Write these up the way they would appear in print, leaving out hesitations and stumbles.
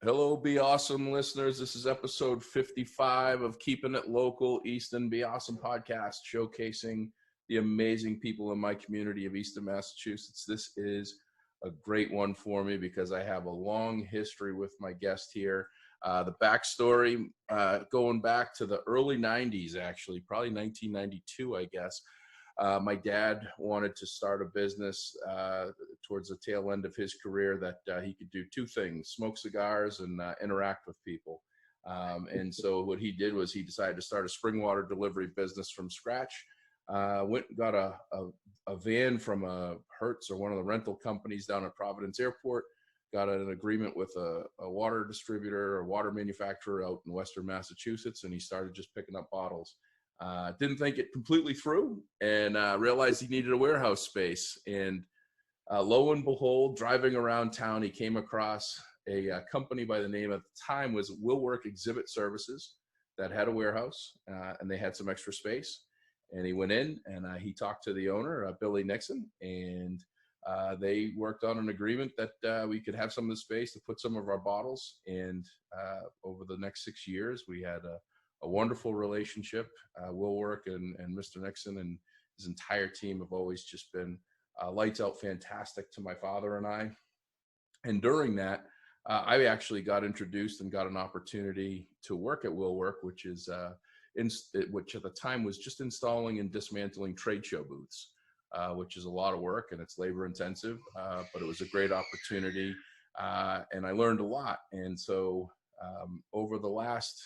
Hello, Be Awesome listeners. This is episode 55 of Keeping It Local, Easton Be Awesome podcast, showcasing the amazing people in my community of Easton, Massachusetts. This is a great one for me because I have a long history with my guest here. The backstory, going back to the early 90s, actually, probably 1992, I guess. My dad wanted to start a business towards the tail end of his career that he could do two things: smoke cigars and interact with people. And so what he did was he decided to start a spring water delivery business from scratch. Went and got a van from a Hertz or one of the rental companies down at Providence Airport. Got an agreement with a water distributor or water manufacturer out in Western Massachusetts, and he started just picking up bottles. Didn't think it completely through, and realized he needed a warehouse space. And lo and behold, driving around town, he came across a company by the name at the time was Willwork Exhibit Services that had a warehouse, and they had some extra space. And he went in and he talked to the owner, Billy Nixon, and they worked on an agreement that we could have some of the space to put some of our bottles. And over the next 6 years, we had a wonderful relationship. Willwork and Mr. Nixon and his entire team have always just been lights out fantastic to my father and I. And during that, I actually got introduced and got an opportunity to work at Willwork, which is which at the time was just installing and dismantling trade show booths, which is a lot of work and it's labor intensive, but it was a great opportunity, and I learned a lot. And so over the last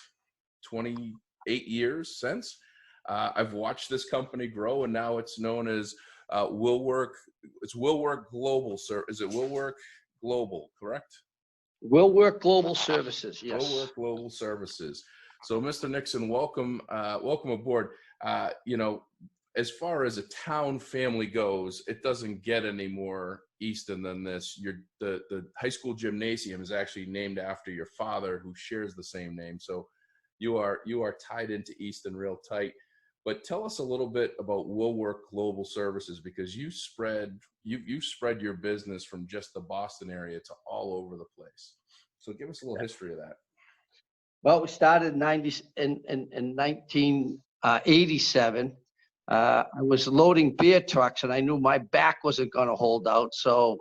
28 years since, I've watched this company grow, and now it's known as Willwork. It's Willwork Global Is it Willwork Global, correct? Willwork Global Services, yes. Willwork Global Services. So, Mr. Nixon, welcome aboard. As far as a town family goes, it doesn't get any more Easton than this. The high school gymnasium is actually named after your father, who shares the same name. So you are tied into Easton real tight. But tell us a little bit about Willwork Global Services, because you spread your business from just the Boston area to all over the place. So give us a little history of that. Well, we started in 1987. I was loading beer trucks, and I knew my back wasn't going to hold out. So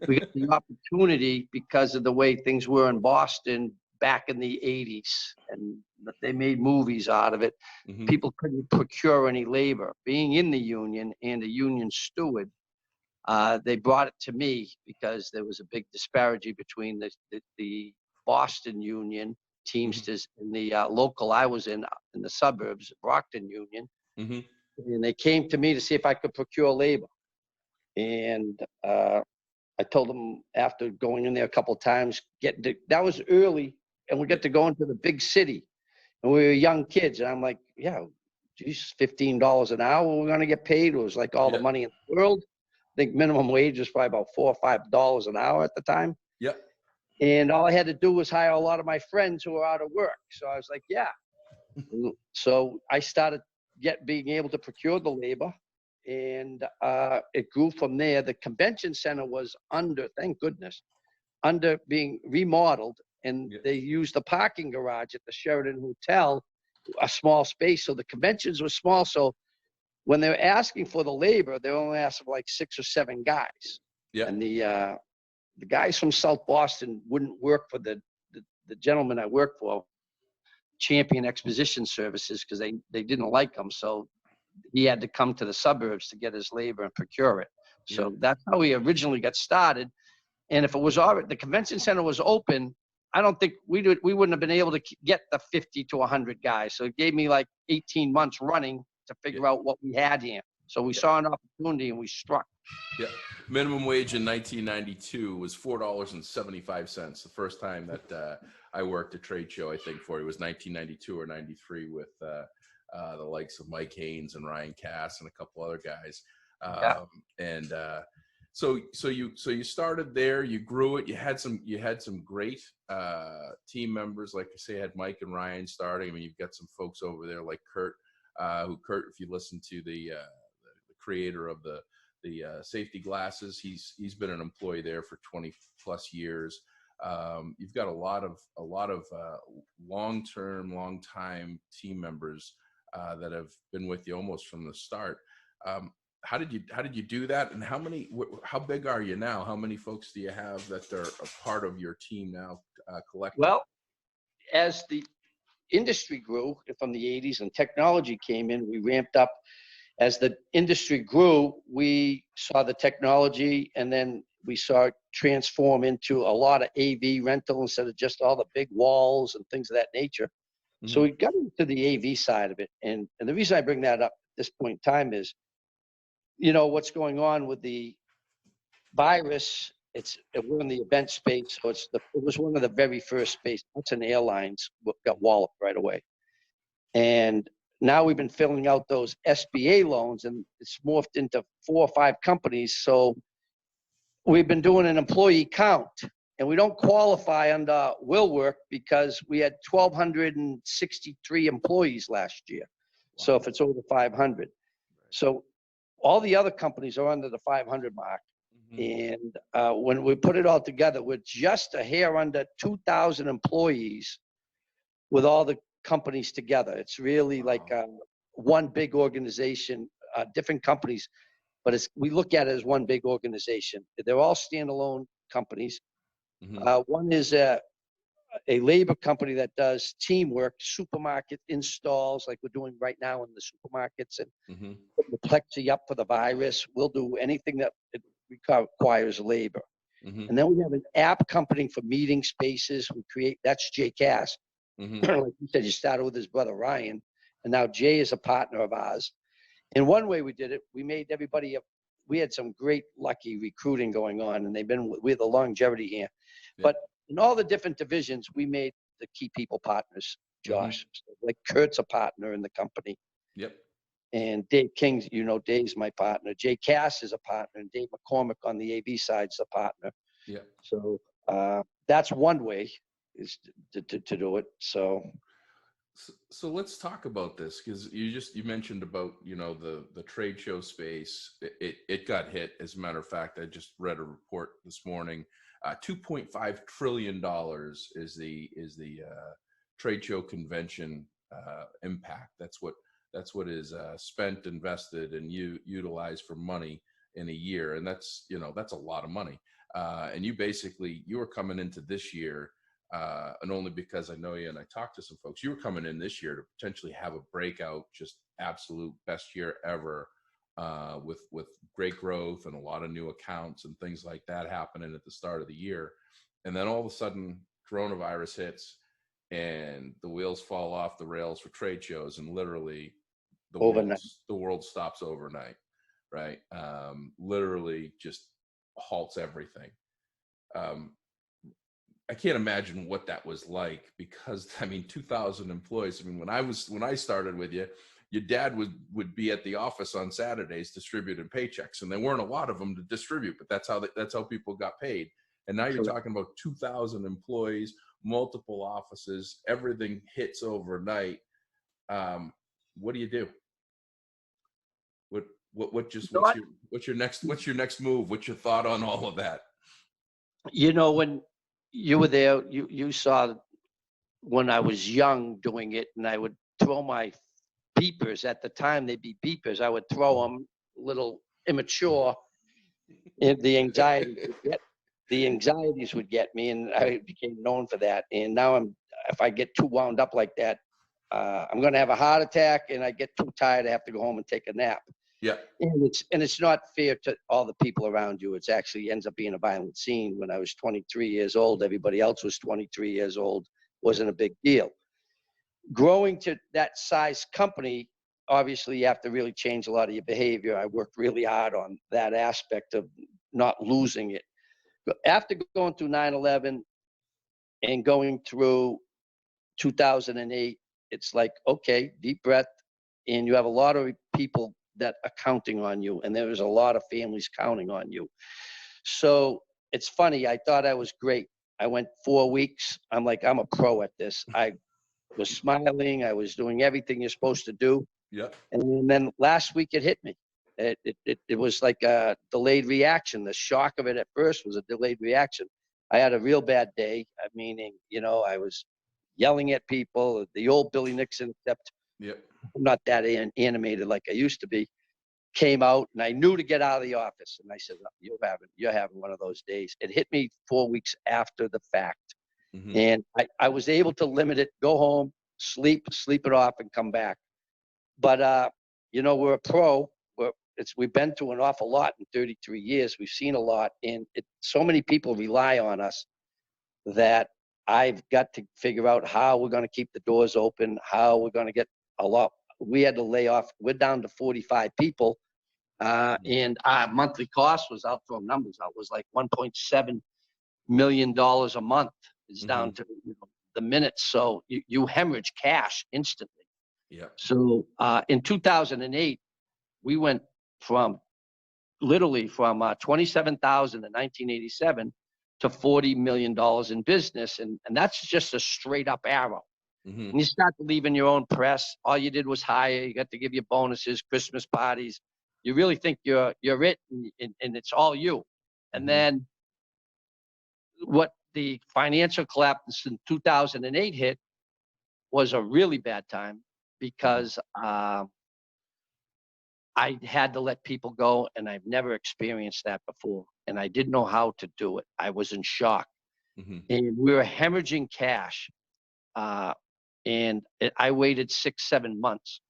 we got the opportunity because of the way things were in Boston back in the 80s, and they made movies out of it. Mm-hmm. People couldn't procure any labor. Being in the union and a union steward, they brought it to me because there was a big disparity between the Boston union Teamsters and the local I was in the suburbs, Brockton Union. Mm-hmm. And they came to me to see if I could procure labor. And I told them, after going in there a couple of times, that was early, and we get to go into the big city. And we were young kids. And I'm like, yeah, geez, $15 an hour we're going to get paid. It was like all the money in the world. I think minimum wage was probably about $4 or $5 an hour at the time. Yep. And all I had to do was hire a lot of my friends who were out of work. So I was like, yeah. So I started being able to procure the labor, and it grew from there. The convention center was thank goodness, being remodeled, and they used the parking garage at the Sheraton Hotel, a small space. So the conventions were small. So when they were asking for the labor, they only asked for like 6 or 7 guys. Yeah. And the guys from South Boston wouldn't work for the gentleman I worked for, Champion Exposition Services, because they didn't like him. So he had to come to the suburbs to get his labor and procure it. So that's how we originally got started. And if it was the convention center was open, I don't think we wouldn't have been able to get the 50 to 100 guys. So it gave me like 18 months running to figure out what we had here. So we saw an opportunity and we struck. Yeah. Minimum wage in 1992 was $4.75. The first time that I worked a trade show, I think, for it was 1992 or 93 with the likes of Mike Haynes and Ryan Cass and a couple other guys. So you started there, you grew it, you had some great team members. Like I say, had Mike and Ryan starting. I mean, you've got some folks over there like Kurt, if you listen to the creator of the safety glasses, he's been an employee there for 20 plus years. You've got a lot of long time team members that have been with you almost from the start. How did you do that? And how big are you now? How many folks do you have that are a part of your team now, collectively? Well, as the industry grew from the 80s and technology came in, we ramped up. As the industry grew, we saw the technology, and then we saw it transform into a lot of AV rental instead of just all the big walls and things of that nature. Mm-hmm. So we got into the AV side of it. And the reason I bring that up at this point in time is, what's going on with the virus. We're in the event space, so it was one of the very first space. That's an airlines got walloped right away. And now we've been filling out those SBA loans, and it's morphed into 4 or 5 companies. So we've been doing an employee count, and we don't qualify under Willwork because we had 1,263 employees last year. Wow. So if it's over 500. So all the other companies are under the 500 mark. Mm-hmm. And when we put it all together, we're just a hair under 2,000 employees with all the companies together. It's really like one big organization, different companies, but we look at it as one big organization. They're all standalone companies. Mm-hmm. One is a labor company that does teamwork, supermarket installs, like we're doing right now in the supermarkets, and mm-hmm. the plexi up for the virus. We'll do anything that requires labor. Mm-hmm. And then we have an app company for meeting spaces. That's Jay Cass. Mm-hmm. Like you said, you started with his brother Ryan, and now Jay is a partner of ours. And one way we did it, we made everybody we had some great lucky recruiting going on, and we had the longevity here. Yeah. But in all the different divisions, we made the key people partners, Josh. Mm-hmm. So like Kurt's a partner in the company. Yep. And Dave King, Dave's my partner. Jay Cass is a partner, and Dave McCormick on the AV side's a partner. Yeah. So that's one way is to do it. So let's talk about this, because you mentioned about the trade show space. It got hit. As a matter of fact, I just read a report this morning. $2.5 trillion is the trade show convention impact. That's what is spent, invested, and utilized for money in a year, and that's a lot of money. And you were coming into this year, and only because I know you and I talked to some folks, you were coming in this year to potentially have a breakout, just absolute best year ever, with great growth and a lot of new accounts and things like that happening at the start of the year. And then all of a sudden, coronavirus hits, and the wheels fall off the rails for trade shows, and literally the world stops overnight, right? Literally just halts everything. I can't imagine what that was like, because 2,000 employees. When I started with you, your dad would be at the office on Saturdays distributing paychecks, and there weren't a lot of them to distribute, but that's how people got paid. And now you're talking about 2,000 employees, multiple offices, everything hits overnight. What do you do? What's your next move? What's your thought on all of that? When you were there, you saw when I was young doing it, and I would throw my beepers. At the time, they'd be beepers. I would throw them, little immature, and the anxieties would get me, and I became known for that. And now if I get too wound up like that, I'm going to have a heart attack, and I get too tired. I have to go home and take a nap. Yeah. And it's not fair to all the people around you. It actually ends up being a violent scene. When I was 23 years old, everybody else was 23 years old. Wasn't a big deal. Growing to that size company, obviously you have to really change a lot of your behavior. I worked really hard on that aspect of not losing it. But after going through 9/11 and going through 2008, it's like, okay, deep breath, and you have a lot of people that are counting on you, and there was a lot of families counting on you. So it's funny, I thought I was great. I went 4 weeks. I'm like, I'm a pro at this. I was smiling. I was doing everything you're supposed to do. Yeah. And then last week it hit me. It was like a delayed reaction. The shock of it at first was a delayed reaction. I had a real bad day, meaning, I was yelling at people, the old Billy Nixon, except Yep. I'm not that animated like I used to be, came out, and I knew to get out of the office. And I said, "Oh, you're having one of those days." It hit me 4 weeks after the fact. Mm-hmm. And I was able to limit it, go home, sleep it off, and come back. But, we're a pro. We've been through an awful lot in 33 years. We've seen a lot. And so many people rely on us that I've got to figure out how we're going to keep the doors open, how we're going to get a lot. We had to lay off. We're down to 45 people. And our monthly cost was, I'll throw numbers out, was like $1.7 million a month. It's down to the minutes. So you hemorrhage cash instantly. Yeah. So in 2008, we went from literally from 27,000 in 1987 to $40 million in business. And that's just a straight up arrow. Mm-hmm. And you start believing your own press. All you did was hire. You got to give you bonuses, Christmas parties. You really think you're it, and it's all you. And then what the financial collapse in 2008 hit was a really bad time because I had to let people go, and I've never experienced that before. And I didn't know how to do it. I was in shock. And we were hemorrhaging cash. And I waited 6-7 months.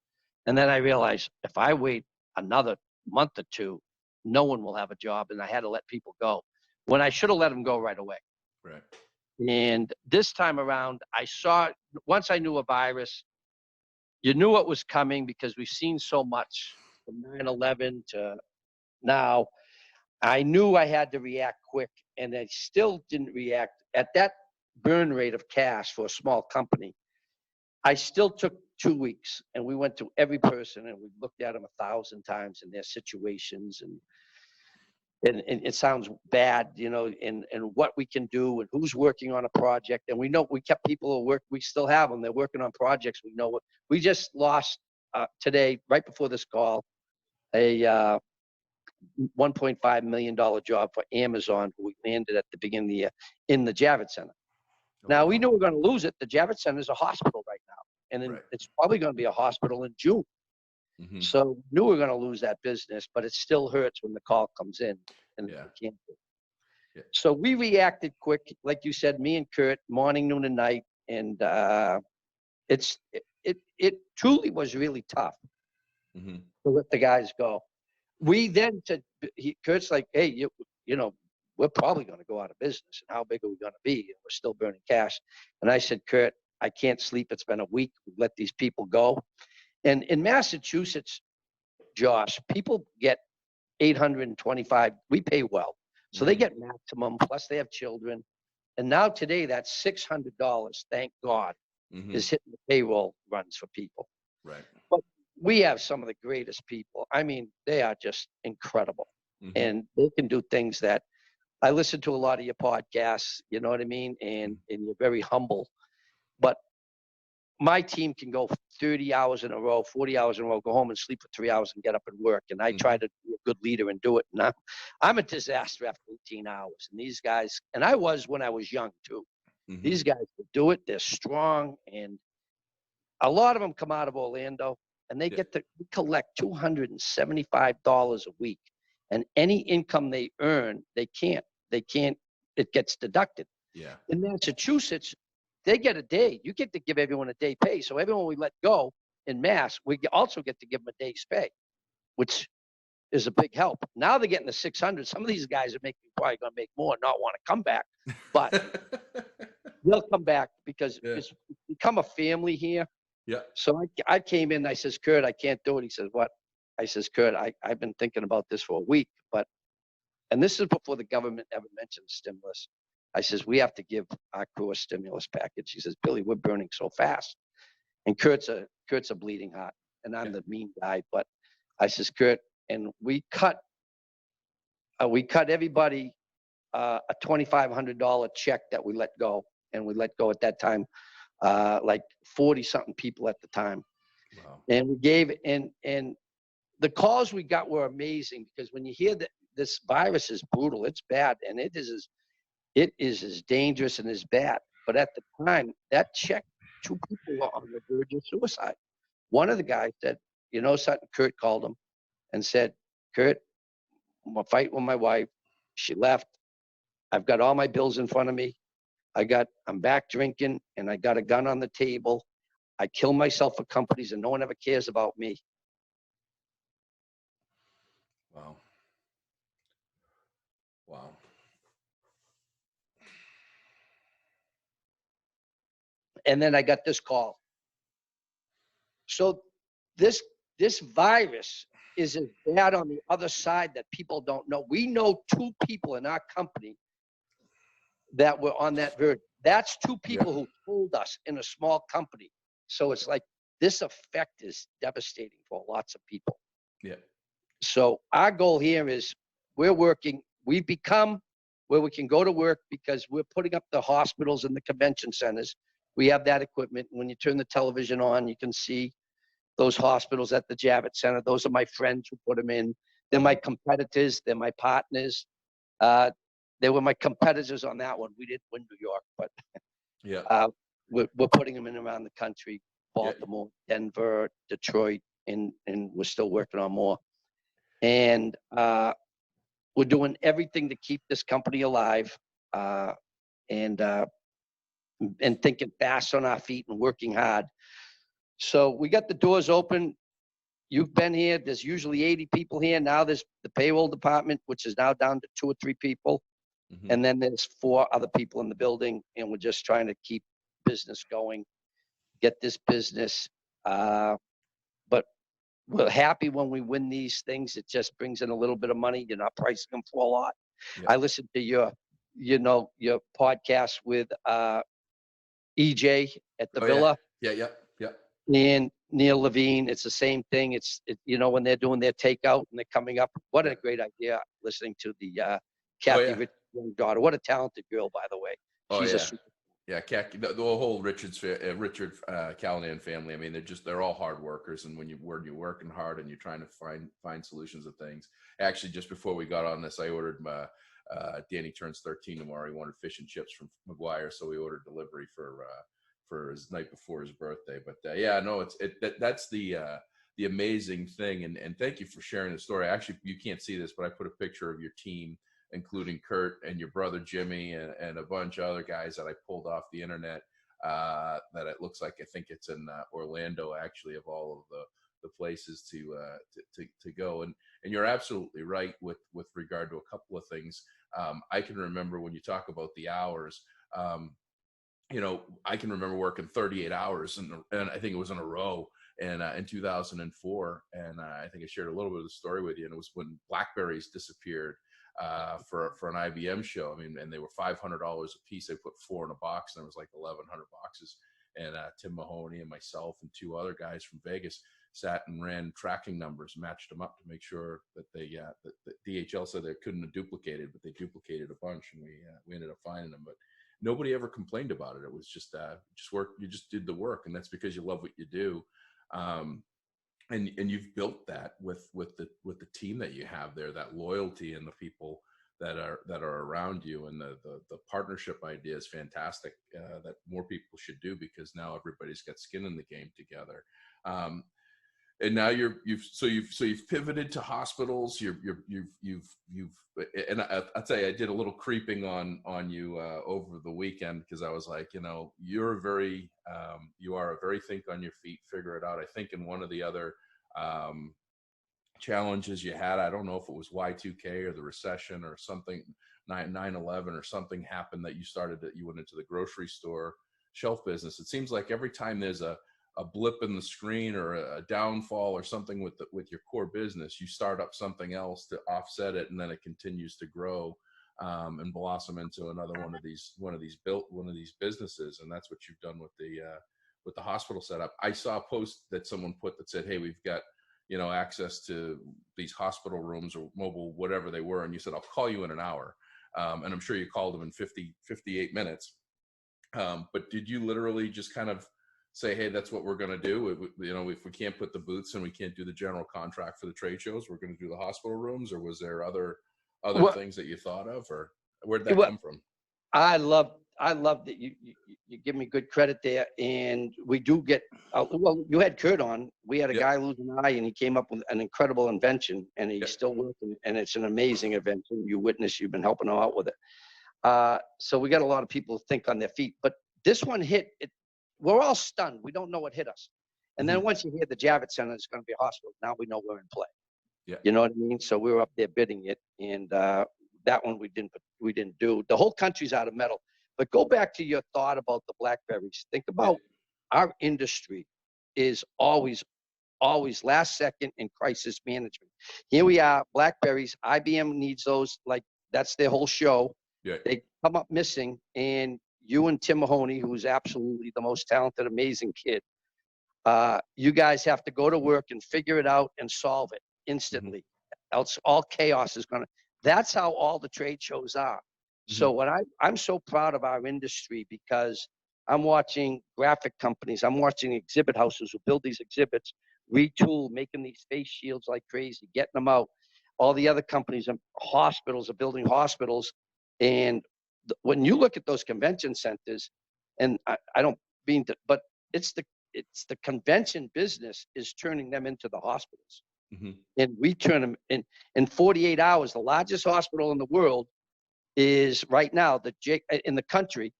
And then I realized if I wait another month or two, no one will have a job. And I had to let people go when I should have let them go right away. Right. And this time around, once I knew a virus, you knew what was coming because we've seen so much from 9/11 to now. I knew I had to react quick, and I still didn't react at that burn rate of cash for a small company. I still took 2 weeks, and we went to every person, and we looked at them 1,000 times in their situations, and it sounds bad, and what we can do, and who's working on a project. And we know we kept people at work. We still have them. They're working on projects. We know what we just lost today, right before this call, a $1.5 million job for Amazon, who we landed at the beginning of the year in the Javits Center. Now, we knew we were going to lose it. The Javits Center is a hospital right now, and it's probably going to be a hospital in June. So we knew we were going to lose that business, but it still hurts when the call comes in and we can't do it. So we reacted quick, like you said, me and Kurt, morning, noon, and night, and it truly was really tough to let the guys go. We then said, Kurt's like, hey, you know, we're probably going to go out of business, and how big are we going to be? And we're still burning cash. And I said, Kurt, I can't sleep. It's been a week. We let these people go. And in Massachusetts, Josh, people get $825. We pay well. So they get maximum, plus they have children. And now today, that's $600, thank God, is hitting the payroll runs for people. Right. But we have some of the greatest people. I mean, they are just incredible. And they can do things that I listen to a lot of your podcasts, you know what I mean? And you're very humble. But my team can go 30 hours in a row, 40 hours in a row, go home and sleep for 3 hours and get up and work. And I try to be a good leader and do it. And I'm a disaster after 18 hours. And these guys, and I was when I was young too. These guys will do it. They're strong. And a lot of them come out of Orlando, and they get to collect $275 a week. And any income they earn, they can't, it gets deducted. Yeah. In Massachusetts, they get a day. You get to give everyone a day pay. So everyone we let go in Mass, we also get to give them a day's pay, which is a big help. Now they're getting the 600. Some of these guys are probably going to make more and not want to come back, but they'll come back because it's become a family here. Yeah. So I came in, I says, Kurt, I can't do it. He says, what? I says, Kurt, I've been thinking about this for a week, and this is before the government ever mentioned stimulus. I says, we have to give our crew a stimulus package. He says, Billy, we're burning so fast. And Kurt's a bleeding heart, and I'm the mean guy. But I says, Kurt, and we cut everybody a $2,500 check that we let go. And we let go at that time, like 40-something people at the time. Wow. And we gave, and the calls we got were amazing, because when you hear that this virus is brutal, it's bad, and it is it is as dangerous and as bad. But at the time, that check, 2 people were on the verge of suicide. One of the guys said, you know something, Kurt called him and said, Kurt, I'm gonna fight with my wife. She left. I've got all my bills in front of me. I'm back drinking and I got a gun on the table. I kill myself for companies and no one ever cares about me. Wow. Wow. And then I got this call. So this virus is as bad on the other side that people don't know. We know 2 people in our company that were on that verge. That's 2 people who told us in a small company. So it's like this effect is devastating for lots of people. Yeah. So our goal here is we've become where we can go to work because we're putting up the hospitals and the convention centers. We have that equipment. When you turn the television on, you can see those hospitals at the Javits Center. Those are my friends who put them in. They're my competitors. They're my partners. They were my competitors on that one. We didn't win New York, but we're putting them in around the country, Baltimore, Denver, Detroit, and we're still working on more. And we're doing everything to keep this company alive and thinking fast on our feet and working hard. So we got the doors open. You've been here. There's usually 80 people here. Now there's the payroll department, which is now down to 2 or 3 people. Mm-hmm. And then there's 4 other people in the building. And we're just trying to keep business going, get this business. But we're happy when we win these things. It just brings in a little bit of money. You're not pricing them for a lot. Yeah. I listened to your podcast with EJ at the Villa. Yeah. And Neil Levine, it's the same thing. When they're doing their takeout and they're coming up. What a great idea! Listening to the Kathy Richards' young daughter. What a talented girl, by the way. She's a super. Yeah, the whole Richard Callahan family. I mean, they're all hard workers, and when you're working hard and you're trying to find solutions of things. Actually, just before we got on this, I ordered Danny turns 13 tomorrow. He wanted fish and chips from McGuire, so we ordered delivery for his night before his birthday. But that's the amazing thing. And thank you for sharing the story. Actually, you can't see this, but I put a picture of your team, including Kurt and your brother Jimmy and a bunch of other guys that I pulled off the internet. That it looks like, I think it's in Orlando, actually, of all of the places to go. And you're absolutely right with regard to a couple of things. I can remember when you talk about the hours. I can remember working 38 hours and I think it was in a row and in 2004. And I think I shared a little bit of the story with you. And it was when Blackberries disappeared for an IBM show. I mean, and they were $500 a piece. They put 4 in a box and there was like 1,100 boxes. And Tim Mahoney and myself and 2 other guys from Vegas sat and ran tracking numbers, matched them up to make sure that that DHL said they couldn't have duplicated, but they duplicated a bunch, and we ended up finding them. But nobody ever complained about it. It was just work. You just did the work, and that's because you love what you do. And you've built that with the team that you have there, that loyalty and the people that are around you, and the partnership idea is fantastic. That more people should do, because now everybody's got skin in the game together. And now you've pivoted to hospitals. You've and I'll tell you, I did a little creeping on you over the weekend, because I was like, you are a very think on your feet, figure it out. I think in one of the other challenges you had, I don't know if it was Y2K or the recession or something, 9/11 or something happened, that you went into the grocery store shelf business. It seems like every time there's a blip in the screen or a downfall or something with your core business, you start up something else to offset it, and then it continues to grow and blossom into another one of these businesses. And that's what you've done with the hospital setup. I saw a post that someone put that said, "Hey, we've got access to these hospital rooms or mobile, whatever they were," and you said, "I'll call you in an hour." And I'm sure you called them in 58 minutes. But did you literally just kind of say, "Hey, that's what we're going to do. If we can't put the booths and we can't do the general contract for the trade shows, we're going to do the hospital rooms"? Or was there other things that you thought of, or where'd that come from? I love that you give me good credit there, and we do get. Well, you had Kurt on. We had a Yep. guy lose an eye, and he came up with an incredible invention, and he's Yep. still working, and it's an amazing invention. You witnessed. You've been helping him out with it. So we got a lot of people who think on their feet, but this one hit. We're all stunned. We don't know what hit us, and then once you hear the Javits Center, it's going to be a hospital. Now we know we're in play. Yeah. You know what I mean? So we were up there bidding it, and that one we didn't do. The whole country's out of metal. But go back to your thought about the blackberries. Think about our industry is always last second in crisis management. Here we are, blackberries. IBM needs those. Like that's their whole show. Yeah. They come up missing, and you and Tim Mahoney, who's absolutely the most talented, amazing kid, you guys have to go to work and figure it out and solve it instantly. Else all chaos is gonna. That's how all the trade shows are. So what I'm so proud of our industry because I'm watching graphic companies, I'm watching exhibit houses who build these exhibits, retool, making these face shields like crazy, getting them out. All the other companies and hospitals are building hospitals. And when you look at those convention centers, and I don't mean to, but it's the convention business is turning them into the hospitals. And we turn them in 48 hours. The largest hospital in the world is right now in the country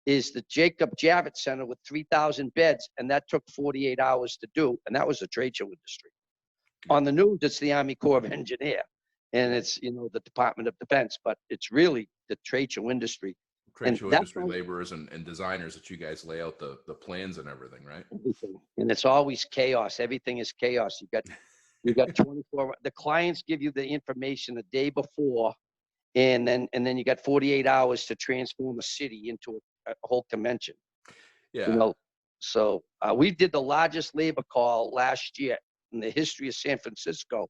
is the Jacob Javits Center with 3,000 beds, and that took 48 hours to do, and that was the trade show industry. On the news, it's the Army Corps of Engineer, and it's the Department of Defense, but it's really the trade show industry. Trade show industry laborers and designers that you guys lay out the plans and everything, right? Everything. And it's always chaos. Everything is chaos. You got 24. The clients give you the information the day before. And then you got 48 hours to transform a city into a whole convention. Yeah. So we did the largest labor call last year in the history of San Francisco,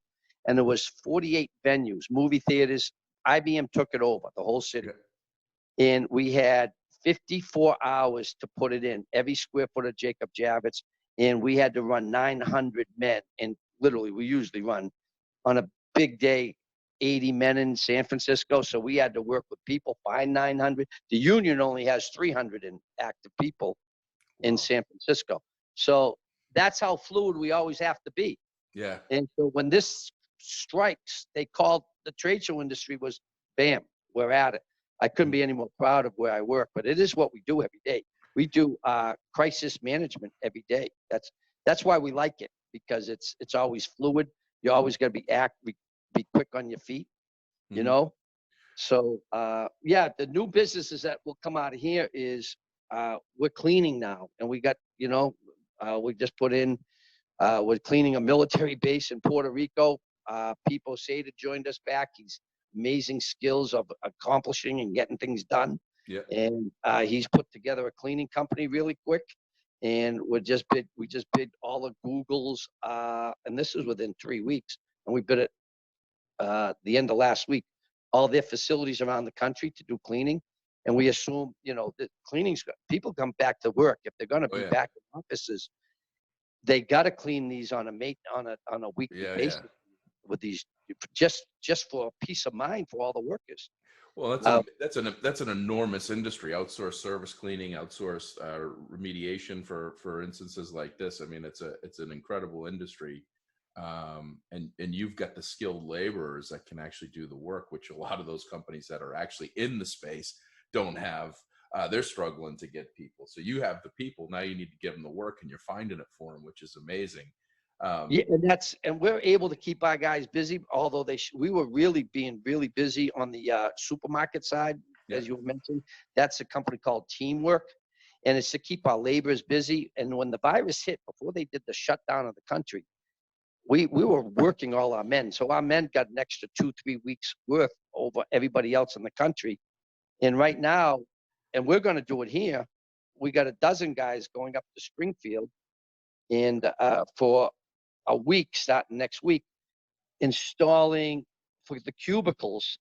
and there was 48 venues, movie theaters. IBM took it over, the whole city. Yeah. And we had 54 hours to put it in, every square foot of Jacob Javits, and we had to run 900 men. And literally, we usually run on a big day 80 men in San Francisco, so we had to work with people, find 900. The union only has 300 active people in San Francisco. So that's how fluid we always have to be. Yeah. And so when this strikes, they called the trade show industry was, bam, we're at it. I couldn't be any more proud of where I work, but it is what we do every day. We do crisis management every day. That's why we like it, because it's always fluid. You always got to be quick on your feet, So, the new businesses that will come out of here is we're cleaning now. And we got, we just put in, we're cleaning a military base in Puerto Rico. People Sada joined us back. He's amazing skills of accomplishing and getting things done. Yeah. And he's put together a cleaning company really quick. And we just bid all the Googles. And this is within 3 weeks. And we bid it the end of last week, all their facilities around the country to do cleaning. And we assume, the cleaning's good. People come back to work. If they're going to be back in offices, they got to clean these on a weekly basis with these, just for peace of mind for all the workers. Well, that's an enormous industry. Outsourced service cleaning, outsourced remediation for instances like this. I mean, it's an incredible industry. And you've got the skilled laborers that can actually do the work, which a lot of those companies that are actually in the space don't have. They're struggling to get people. So you have the people. Now you need to give them the work, and you're finding it for them, which is amazing. And we're able to keep our guys busy, although we were really busy on the supermarket side, as you mentioned. That's a company called Teamwork, and it's to keep our laborers busy. And when the virus hit, before they did the shutdown of the country, we were working all our men. So our men got an extra 2-3 weeks worth over everybody else in the country. And right now, and we're going to do it here, we got a dozen guys going up to Springfield and for a week, starting next week, installing for the cubicles.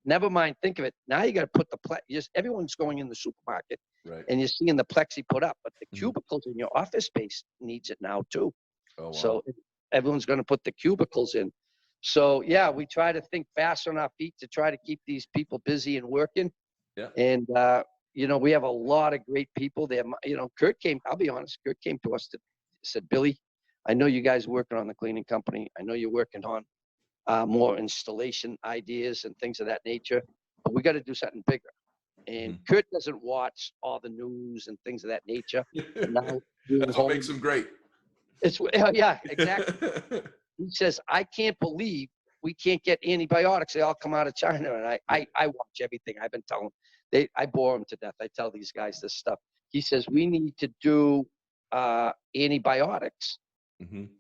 Never mind, think of it. Now you got to put everyone's going in the supermarket, right, and you're seeing the plexi put up, but the cubicles in your office space needs it now too. Oh, wow. So everyone's going to put the cubicles in. So we try to think fast on our feet to try to keep these people busy and working. Yeah. And, we have a lot of great people there. Kurt came, I'll be honest, Kurt came to us said, Billy, I know you guys are working on the cleaning company. I know you're working on more installation ideas and things of that nature, but we got to do something bigger. And Kurt doesn't watch all the news and things of that nature. And now That's what makes him great. Yeah, exactly. He says, I can't believe we can't get antibiotics. They all come out of China. And I watch everything. I've been telling them. I bore them to death. I tell these guys this stuff. He says, we need to do antibiotics.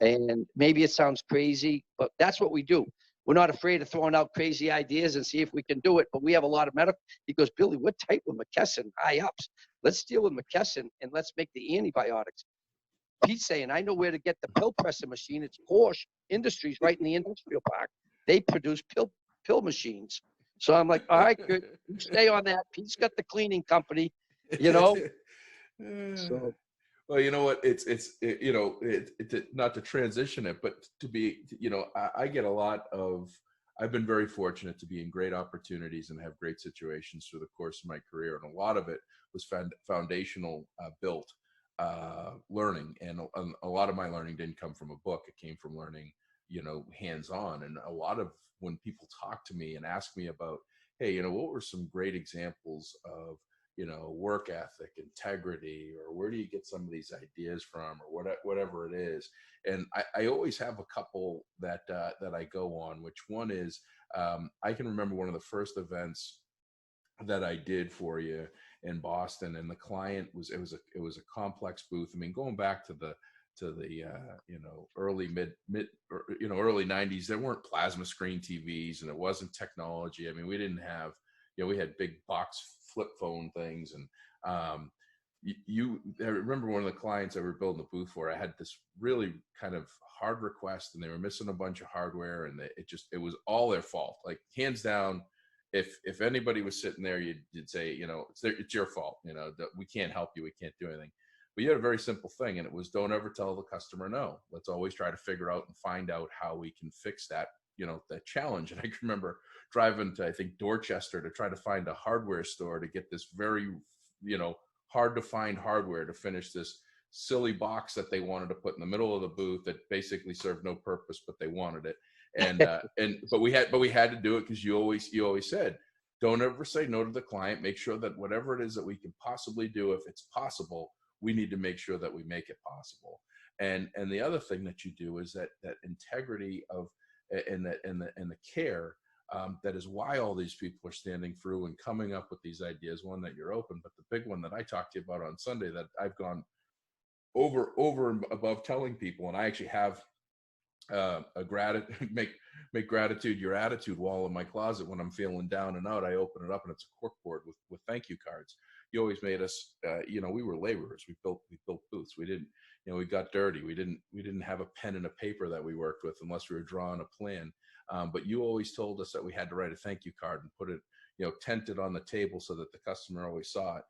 And maybe it sounds crazy, but that's what we do. We're not afraid of throwing out crazy ideas and see if we can do it, but we have a lot of medical. He goes, Billy, we're tight with McKesson, high ups. Let's deal with McKesson and let's make the antibiotics. Pete's saying, I know where to get the pill pressing machine. It's Porsche Industries right in the industrial park. They produce pill machines. So I'm like, all right, good. You stay on that. Pete's got the cleaning company, So. Well, you know what? It's not to transition it, but to be, I get a lot of, I've been very fortunate to be in great opportunities and have great situations through the course of my career. And a lot of it was foundational built learning. And a lot of my learning didn't come from a book. It came from learning, hands-on. And a lot of when people talk to me and ask me about, hey, what were some great examples of, work ethic, integrity, or where do you get some of these ideas from, or whatever it is. And I always have a couple that I go on, which one is, I can remember one of the first events that I did for you in Boston, and the client was, it was a complex booth. I mean, going back to the early early 90s, there weren't plasma screen TVs and it wasn't technology. I mean, we didn't have, we had big box flip phone things. And I remember one of the clients I were building the booth for, I had this really kind of hard request and they were missing a bunch of hardware, and it was all their fault. Like, hands down, if anybody was sitting there, you'd say, it's your fault, we can't help you. We can't do anything. But you had a very simple thing, and it was, don't ever tell the customer no. Let's always try to figure out and find out how we can fix that, that challenge. And I can remember driving to, I think, Dorchester to try to find a hardware store to get this very, hard to find hardware to finish this silly box that they wanted to put in the middle of the booth that basically served no purpose, but they wanted it. And but we had to do it, because you always said, don't ever say no to the client. Make sure that whatever it is that we can possibly do, if it's possible, we need to make sure that we make it possible. And the other thing that you do is that integrity of and the care, that is why all these people are standing through and coming up with these ideas. One, that you're open, but the big one that I talked to you about on Sunday, that I've gone over and above telling people, and I actually have a make gratitude your attitude wall in my closet. When I'm feeling down and out, I open it up and it's a corkboard with thank you cards. You always made us, we were laborers. We built booths. We didn't, we got dirty. We didn't have a pen and a paper that we worked with unless we were drawing a plan. But you always told us that we had to write a thank you card and put it, tented on the table so that the customer always saw it,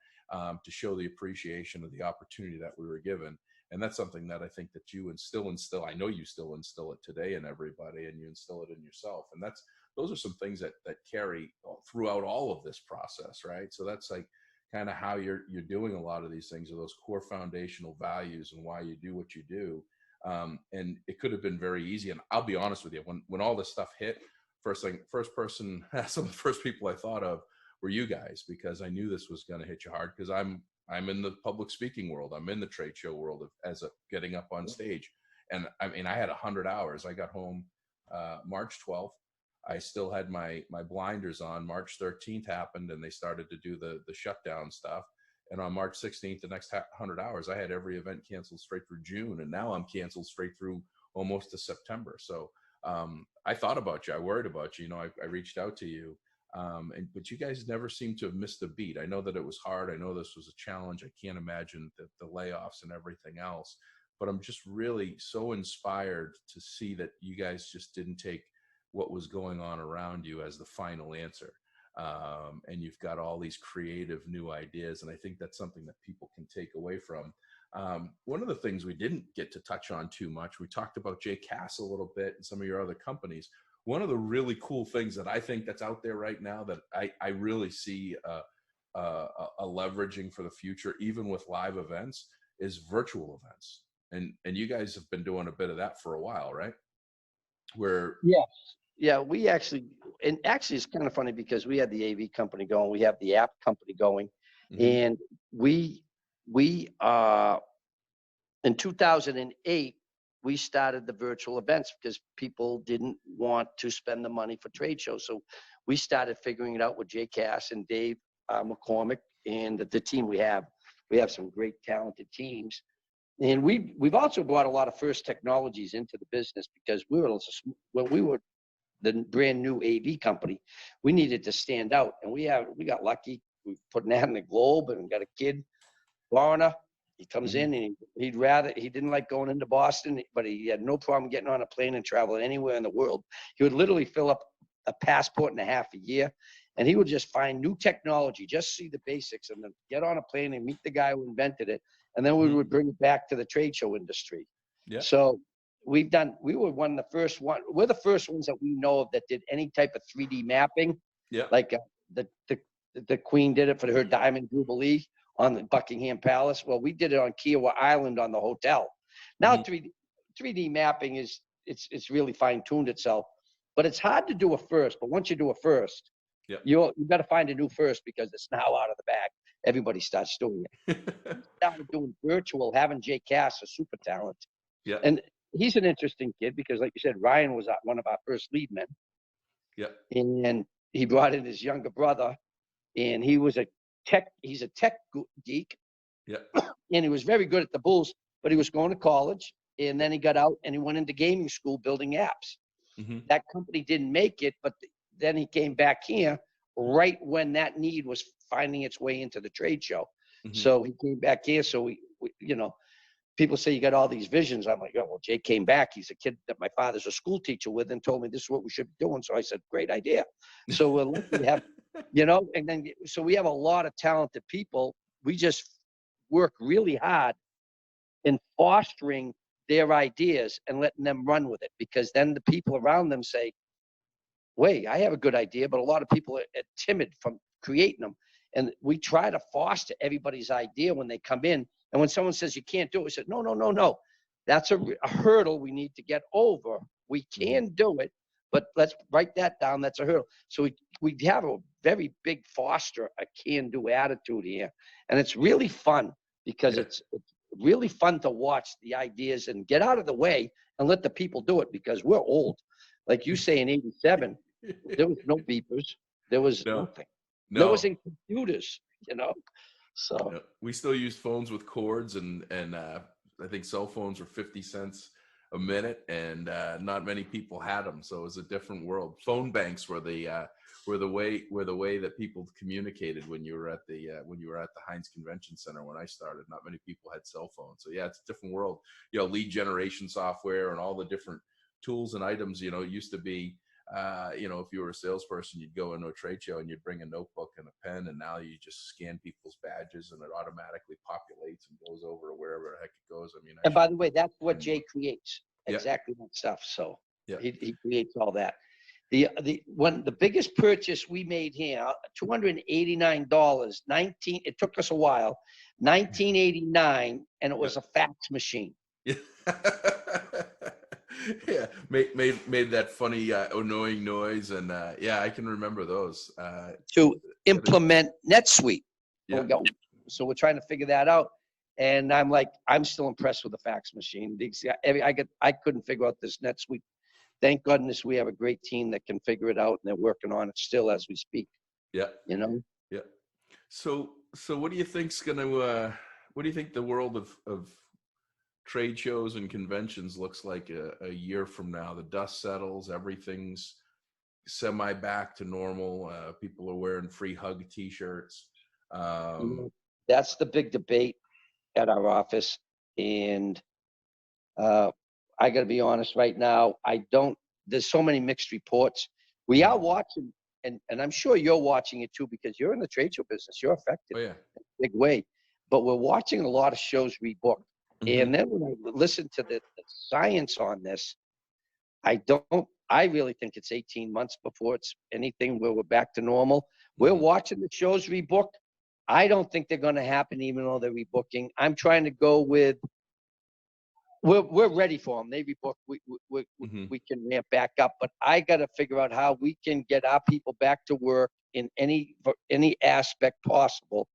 to show the appreciation of the opportunity that we were given. And that's something that I think that you instill. I know you still instill it today in everybody, and you instill it in yourself. And those are some things that carry throughout all of this process, right? So that's like kind of how you're doing a lot of these things, are those core foundational values and why you do what you do. And it could have been very easy. And I'll be honest with you, when all this stuff hit, some of the first people I thought of were you guys, because I knew this was going to hit you hard, because I'm in the public speaking world. I'm in the trade show world as getting up on stage. And I mean, I had 100 hours. I got home March 12th. I still had my blinders on. March 13th happened, and they started to do the shutdown stuff. And on March 16th, the next 100 hours, I had every event canceled straight through June. And now I'm canceled straight through almost to September. So I thought about you. I worried about you. I reached out to you. But you guys never seem to have missed a beat. I know that it was hard. I know this was a challenge. I can't imagine the layoffs and everything else, but I'm just really so inspired to see that you guys just didn't take what was going on around you as the final answer. And you've got all these creative new ideas. And I think that's something that people can take away from. One of the things we didn't get to touch on too much, we talked about Jay Cass a little bit and some of your other companies. One of the really cool things that I think that's out there right now that I really see a leveraging for the future, even with live events, is virtual events. And you guys have been doing a bit of that for a while, right? Where Yes. Yeah, we actually, and actually it's kind of funny because we had the AV company going, we have the app company going, and we in 2008 we started the virtual events because people didn't want to spend the money for trade shows. So we started figuring it out with Jay Cass and Dave McCormick and the team we have. We have some great talented teams. And we've also brought a lot of first technologies into the business because when we were the brand new AV company, we needed to stand out, and we got lucky. We put an ad in the Globe and got a kid, foreigner. He comes in and he didn't like going into Boston, but he had no problem getting on a plane and traveling anywhere in the world. He would literally fill up a passport and a half a year, and he would just find new technology, just see the basics, and then get on a plane and meet the guy who invented it. And then we would bring it back to the trade show industry. Yeah. So we were one of the first one. We're the first ones that we know of that did any type of 3D mapping. Yeah. Like the Queen did it for her Diamond Jubilee on the Buckingham Palace. Well, we did it on Kiowa Island on the hotel. Now 3D mapping it's really fine tuned itself, but it's hard to do a first. But once you do a first, you got to find a new first because it's now out of the bag. Everybody starts doing it. Started doing virtual, having Jay Cass, a super talent. Yeah. And he's an interesting kid because, like you said, Ryan was one of our first lead men. Yeah. And he brought in his younger brother, and he's a tech geek. Yeah. And he was very good at the Bulls, but he was going to college, and then he got out and he went into gaming school building apps. That company didn't make it, but then he came back here right when that need was finding its way into the trade show. So he came back here. So we people say you got all these visions. I'm like, oh, well, Jay came back. He's a kid that my father's a school teacher with and told me this is what we should be doing. So I said, great idea. So we're lucky to have, and then, so we have a lot of talented people. We just work really hard in fostering their ideas and letting them run with it, because then the people around them say, wait, I have a good idea, but a lot of people are timid from creating them. And we try to foster everybody's idea when they come in. And when someone says you can't do it, we said, no. That's a hurdle we need to get over. We can do it, but let's write that down. That's a hurdle. So we have a very big foster a can-do attitude here. And it's really fun because it's really fun to watch the ideas and get out of the way and let the people do it, because we're old. Like you say, in 87, there was no beepers. There was nothing. There wasn't computers, So we still use phones with cords, and I think cell phones were 50 cents a minute, and not many people had them. So it was a different world. Phone banks were the way that people communicated when you were at the Heinz Convention Center when I started. Not many people had cell phones. So yeah, it's a different world. Lead generation software and all the different tools and items. It used to be, if you were a salesperson, you'd go into a trade show and you'd bring a notebook and a pen, and now you just scan people's badges and it automatically populates and goes over to wherever the heck it goes. And by the way, that's what Jay creates. Exactly that stuff. So he creates all that. The biggest purchase we made here, $289, it took us a while, 1989, and it was a fax machine. Yeah, made that funny annoying noise, and I can remember those. To implement NetSuite. So we're trying to figure that out, and I'm still impressed with the fax machine. I couldn't figure out this NetSuite. Thank goodness we have a great team that can figure it out, and they're working on it still as we speak. Yeah. So what do you think's gonna? What do you think the world of trade shows and conventions looks like a year from now? The dust settles, everything's semi back to normal. People are wearing free hug T-shirts. That's the big debate at our office, and I got to be honest right now. There's so many mixed reports. We are watching, and I'm sure you're watching it too, because you're in the trade show business. You're affected in a big way. But we're watching a lot of shows rebooked. And then when I listen to the science on this, I really think it's 18 months before it's anything where we're back to normal. We're watching the shows rebook, I don't think they're going to happen, even though they're rebooking. I'm trying to go with. We're ready for them. They rebook. We can ramp back up, but I got to figure out how we can get our people back to work in any aspect possible.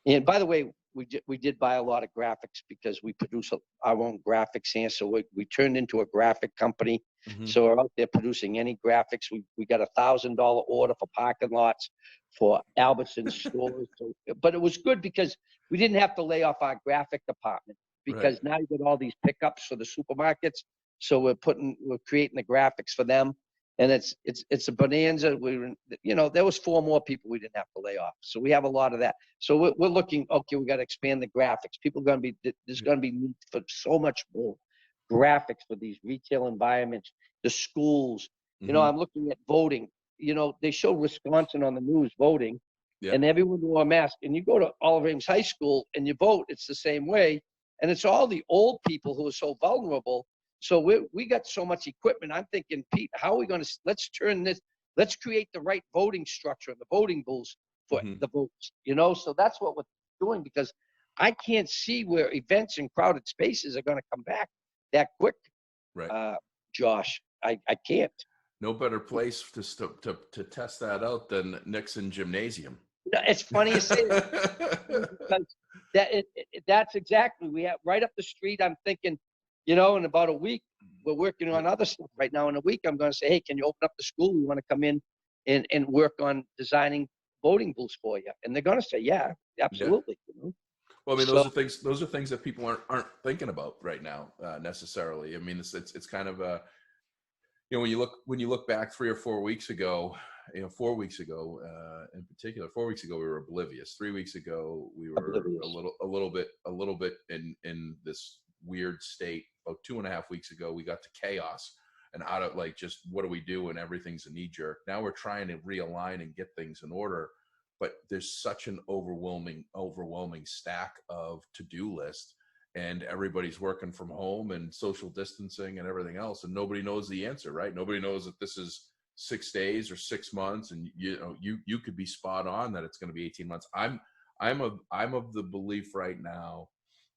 And by the way, we did buy a lot of graphics because we produce our own graphics here. So we turned into a graphic company. So we're out there producing any graphics. We got $1,000 order for parking lots for Albertsons stores. So, but it was good because we didn't have to lay off our graphic department because now you got all these pickups for the supermarkets. So we're creating the graphics for them. And it's a bonanza. There was 4 more people we didn't have to lay off. So we have a lot of that. So we're looking, okay, we got to expand the graphics. There's going to be need for so much more graphics for these retail environments, the schools. I'm looking at voting. They show Wisconsin on the news voting, and everyone wore a mask. And you go to Oliver Ames High School and you vote, it's the same way. And it's all the old people who are so vulnerable. So we got so much equipment. I'm thinking, Pete, how are we going to, let's create the right voting structure and the voting booths for the votes, So that's what we're doing because I can't see where events and crowded spaces are going to come back that quick. Right. Josh, I can't. No better place to test that out than Nixon Gymnasium. It's funny you say that because that's exactly, we have right up the street. I'm thinking, in about a week, we're working on other stuff right now. In a week, I'm going to say, hey, can you open up the school? We want to come in and work on designing voting booths for you. And they're going to say, yeah, absolutely. Yeah. Well, I mean, those are things that people aren't thinking about right now necessarily. I mean, it's kind of a, when you look back 3 or 4 weeks ago, 4 weeks ago in particular, 4 weeks ago we were oblivious. 3 weeks ago we were a little bit in this weird state. About 2.5 weeks ago we got to chaos and out of just what do we do, and everything's a knee jerk. Now we're trying to realign and get things in order, but there's such an overwhelming stack of to-do list, and everybody's working from home and social distancing and everything else, and nobody knows the answer, right? Nobody knows that this is 6 days or 6 months, and you could be spot on that it's going to be 18 months. I'm of the belief right now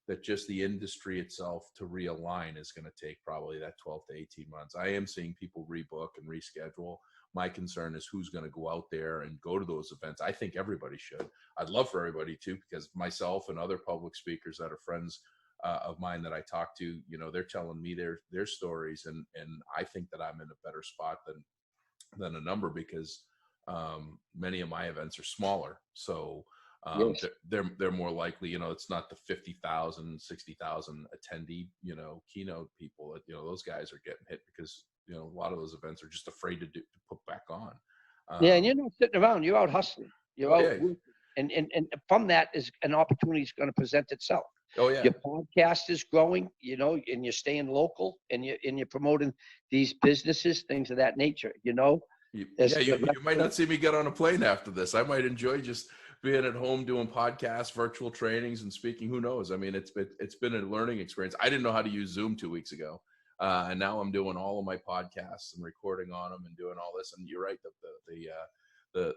that just the industry itself to realign is going to take probably that 12 to 18 months. I am seeing people rebook and reschedule. My concern is who's going to go out there and go to those events. I think everybody should. I'd love for everybody to, because myself and other public speakers that are friends of mine that I talk to, they're telling me their stories, and I think that I'm in a better spot than a number because many of my events are smaller. So Yes. they're more likely, it's not the 50,000, 60,000 attendee, keynote people. Those guys are getting hit because a lot of those events are just afraid to put back on. Yeah, and you're not sitting around. You're out hustling. You're out, and from that is an opportunity is going to present itself. Oh yeah. Your podcast is growing, and you're staying local, and you're promoting these businesses, things of that nature. You might not see me get on a plane after this. I might enjoy just being at home doing podcasts, virtual trainings, and speaking. Who knows? I mean, it's been a learning experience. I didn't know how to use Zoom 2 weeks ago, and now I'm doing all of my podcasts and recording on them and doing all this. And you're right, the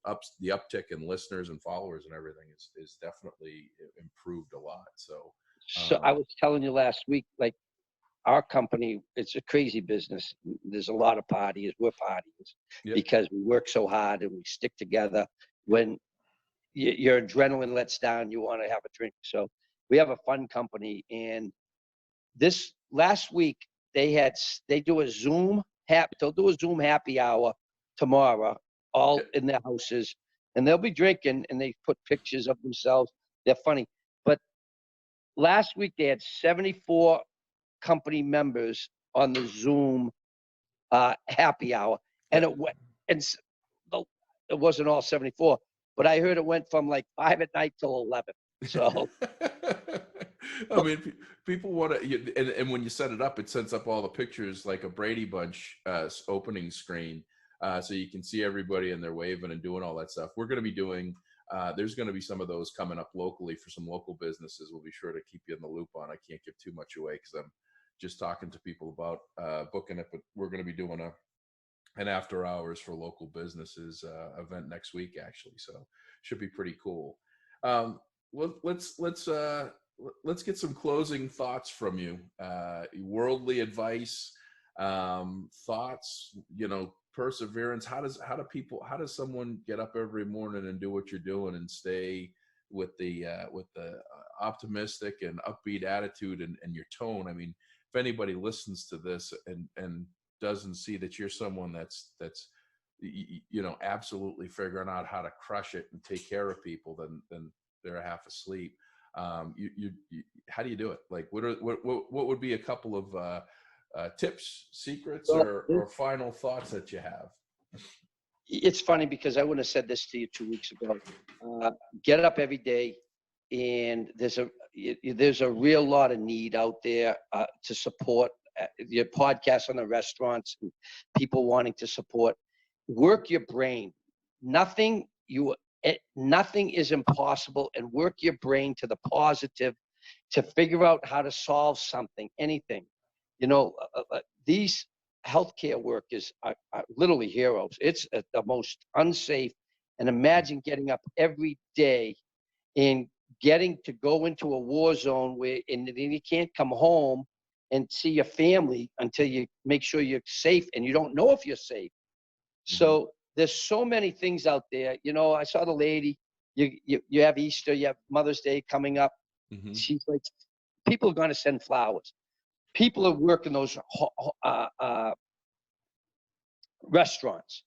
uptick in listeners and followers and everything is definitely improved a lot. So I was telling you last week, our company, it's a crazy business. There's a lot of parties. We're parties because we work so hard and we stick together. When your adrenaline lets down, you want to have a drink. So we have a fun company. And this last week they'll do a Zoom happy hour tomorrow, all in their houses, and they'll be drinking and they put pictures of themselves. They're funny. But last week they had 74 company members on the Zoom happy hour, and it wasn't all 74, but I heard it went from 5 at night till 11. So I mean, people want to, and when you set it up, it sets up all the pictures like a Brady Bunch opening screen, so you can see everybody and they're waving and doing all that stuff. We're going to be doing. There's going to be some of those coming up locally for some local businesses. We'll be sure to keep you in the loop on. I can't give too much away because I'm just talking to people about booking it, but we're going to be doing an after hours for local businesses event next week, actually. So should be pretty cool. Let's get some closing thoughts from you. Worldly advice, thoughts, perseverance. How does someone get up every morning and do what you're doing and stay with the optimistic and upbeat attitude and your tone? I mean, if anybody listens to this and doesn't see that you're someone that's absolutely figuring out how to crush it and take care of people, then they're half asleep. How do you do it? Like, what would be a couple of tips, secrets, or final thoughts that you have? It's funny because I wouldn't have said this to you 2 weeks ago. Get up every day, and there's a real lot of need out there to support your podcast on the restaurants and people wanting to support. Work your brain. Nothing is impossible, and work your brain to the positive to figure out how to solve something, anything. These healthcare workers are literally heroes. It's the most unsafe. And imagine getting up every day and getting to go into a war zone and then you can't come home and see your family until you make sure you're safe, and you don't know if you're safe. So there's so many things out there. I saw the lady, you have Easter, you have Mother's Day coming up. She's like, people are going to send flowers. People are working those restaurants.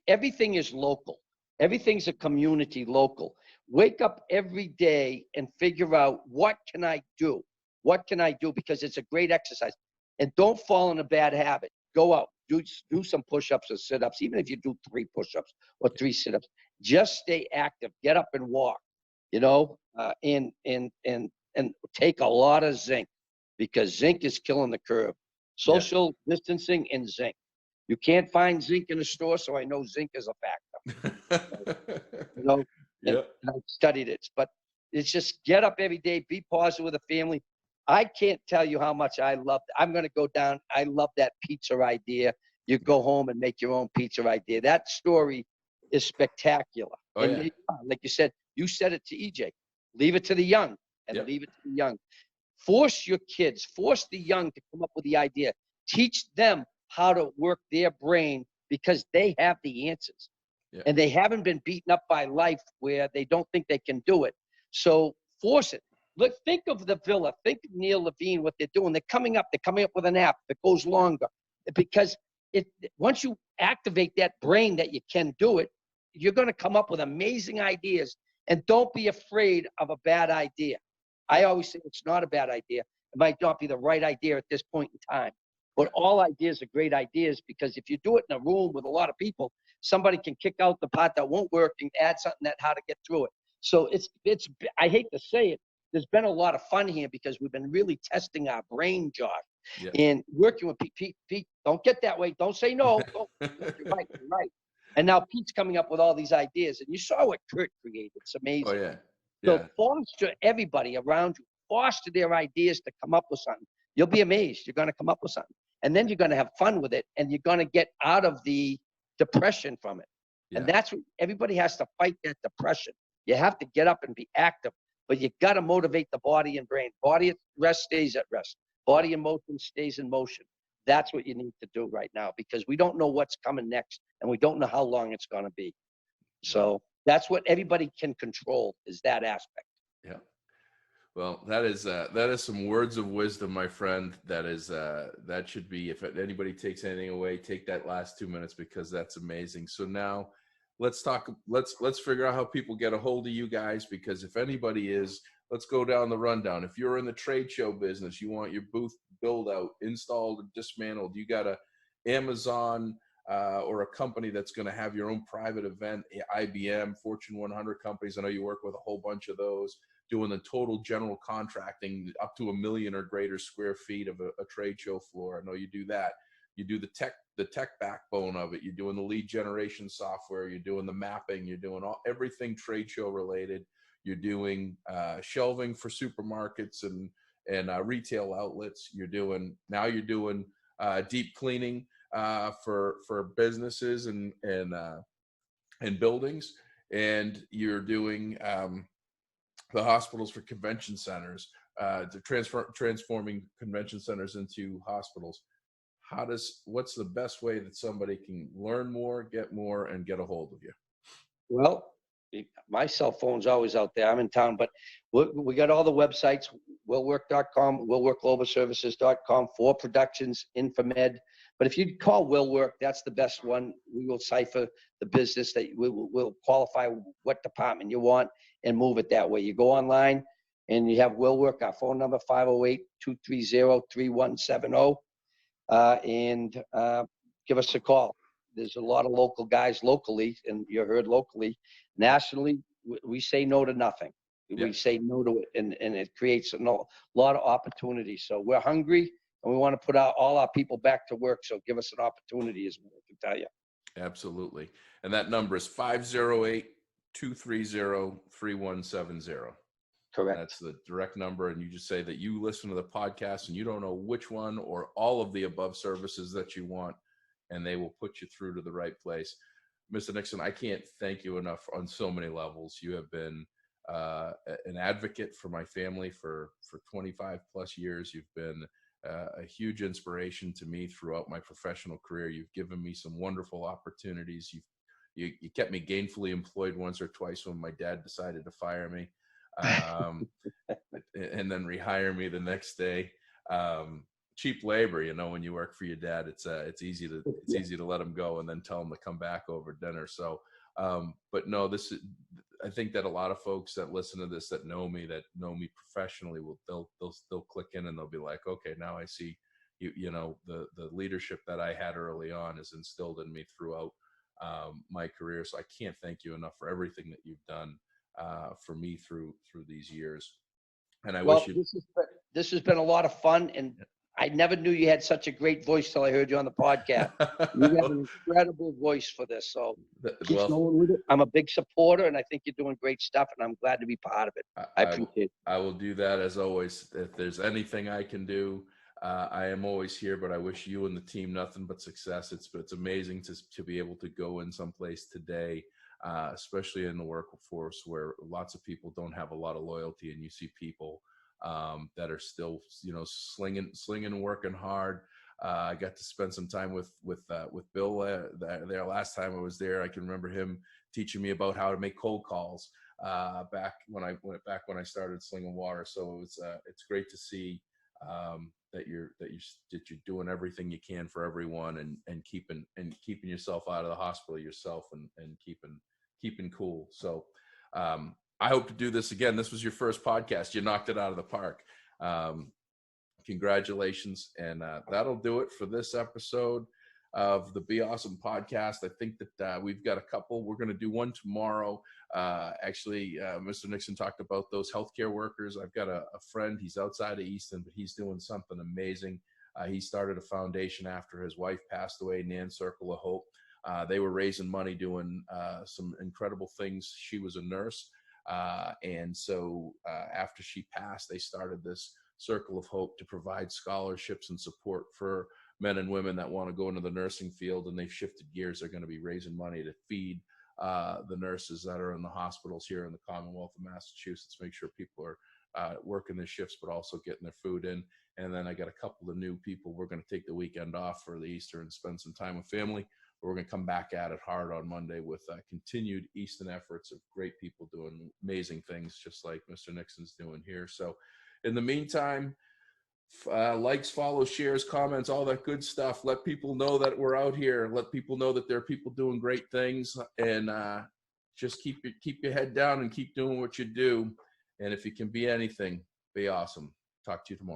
Everything is local. Everything's a community local. Wake up every day and figure out, what can I do? What can I do? Because it's a great exercise. And don't fall in a bad habit. Go out, do some push-ups or sit-ups, even if you do 3 push-ups or 3 sit-ups. Just stay active. Get up and walk, and take a lot of zinc, because zinc is killing the curve. Social distancing and zinc. You can't find zinc in a store, so I know zinc is a factor. And I've studied it. But it's just get up every day, be positive with the family. I can't tell you how much I love. I'm going to go down. I love that pizza idea. You go home and make your own pizza idea. That story is spectacular. Like you said it to EJ. Leave it to the young, and leave it to the young. Force your kids, force the young to come up with the idea. Teach them how to work their brain, because they have the answers. And they haven't been beaten up by life where they don't think they can do it. So force it. Look, think of the Villa. Think of Neil Levine, what they're doing. They're coming up with an app that goes longer, because once you activate that brain that you can do it, you're going to come up with amazing ideas. And don't be afraid of a bad idea. I always say it's not a bad idea. It might not be the right idea at this point in time. But all ideas are great ideas, because if you do it in a room with a lot of people, somebody can kick out the part that won't work and add something how to get through it. So it's I hate to say it, there's been a lot of fun here because we've been really testing our brain, Josh, and working with Pete. Don't get that way. Don't say no. You're right. You're right. And now Pete's coming up with all these ideas, and you saw what Kurt created. It's amazing. Oh yeah. So foster everybody around you. Foster their ideas to come up with something. You'll be amazed. You're going to come up with something. And then you're going to have fun with it, and you're going to get out of the depression from it. And that's what everybody has to fight, that depression. You have to get up and be active, but you got to motivate the body and brain. Body at rest stays at rest. Body in motion stays in motion. That's what you need to do right now, because we don't know what's coming next, and we don't know how long it's going to be. So that's what everybody can control, is that aspect. Yeah. Well, that is some words of wisdom, my friend. That should be, if anybody takes anything away, take that last 2 minutes, because that's amazing. So now let's figure out how people get a hold of you guys, because if anybody is, let's go down the rundown. If you're in the trade show business, you want your booth build out, installed, or dismantled, you got a Amazon or a company that's going to have your own private event, IBM, Fortune 100 companies. I know you work with a whole bunch of those, doing the total general contracting up to 1 million or greater square feet of a trade show floor. I know you do that. You do the tech backbone of it. You're doing the lead generation software. You're doing the mapping. You're doing everything trade show related. You're doing shelving for supermarkets and retail outlets. You're doing deep cleaning for businesses and buildings. and you're doing the hospitals for convention centers, transforming convention centers into hospitals. What's the best way that somebody can learn more, get more, and get a hold of you? Well, my cell phone's always out there. I'm in town, but we got all the websites, willwork.com, willworkglobalservices.com, for productions, Infomed. But if you call Willwork, that's the best one. We will cipher the business that we'll qualify what department you want and move it that way. You go online and you have Willwork, our phone number, 508-230-3170, and give us a call. There's a lot of local guys locally, and you're heard locally. Nationally, we say no to nothing. We say no to it, and it creates a lot of opportunities. So we're hungry, and we want to put all our people back to work. So give us an opportunity, is what I can tell you. Absolutely. And that number is 508-230-3170. Correct. That's the direct number. And you just say that you listen to the podcast and you don't know which one or all of the above services that you want, and they will put you through to the right place. Mr. Nixon, I can't thank you enough on so many levels. You have been an advocate for my family for 25 plus years. You've been a huge inspiration to me throughout my professional career. You've given me some wonderful opportunities. You kept me gainfully employed once or twice when my dad decided to fire me, and then rehire me the next day. Cheap labor, when you work for your dad, it's easy to let him go and then tell him to come back over dinner. So, but no, I think that a lot of folks that listen to this, that know me professionally, they'll click in and they'll be like, okay, now I see the leadership that I had early on is instilled in me throughout my career. So I can't thank you enough for everything that you've done for me through these years. And this has been a lot of fun, and I never knew you had such a great voice till I heard you on the podcast. You have an incredible voice for this, so keep going with it. I'm a big supporter, and I think you're doing great stuff, and I'm glad to be part of it. I appreciate it. I will do that as always. If there's anything I can do, I am always here, but I wish you and the team nothing but success. It's amazing to be able to go in someplace today, especially in the workforce where lots of people don't have a lot of loyalty, and you see people that are still, slinging and working hard. I got to spend some time with Bill there last time I was there. I can remember him teaching me about how to make cold calls back when I started slinging water. So it's great to see that you're doing everything you can for everyone, and keeping yourself out of the hospital yourself, and keeping cool. So I hope to do this again. This was your first podcast. You knocked it out of the park. Congratulations. And that'll do it for this episode of the Be Awesome podcast. I think that we've got a couple. We're going to do one tomorrow. Mr. Nixon talked about those healthcare workers. I've got a friend. He's outside of Easton, but he's doing something amazing. He started a foundation after his wife passed away, Nan Circle of Hope. They were raising money, doing some incredible things. She was a nurse. And so after she passed, they started this Circle of Hope to provide scholarships and support for men and women that want to go into the nursing field. And they've shifted gears. They're going to be raising money to feed the nurses that are in the hospitals here in the Commonwealth of Massachusetts, make sure people are working their shifts, but also getting their food in. And then I got a couple of new people. We're going to take the weekend off for the Easter and spend some time with family. We're going to come back at it hard on Monday with continued Easton efforts of great people doing amazing things, just like Mr. Nixon's doing here. So in the meantime, likes, follows, shares, comments, all that good stuff. Let people know that we're out here. Let people know that there are people doing great things, and just keep your head down and keep doing what you do. And if you can be anything, be awesome. Talk to you tomorrow.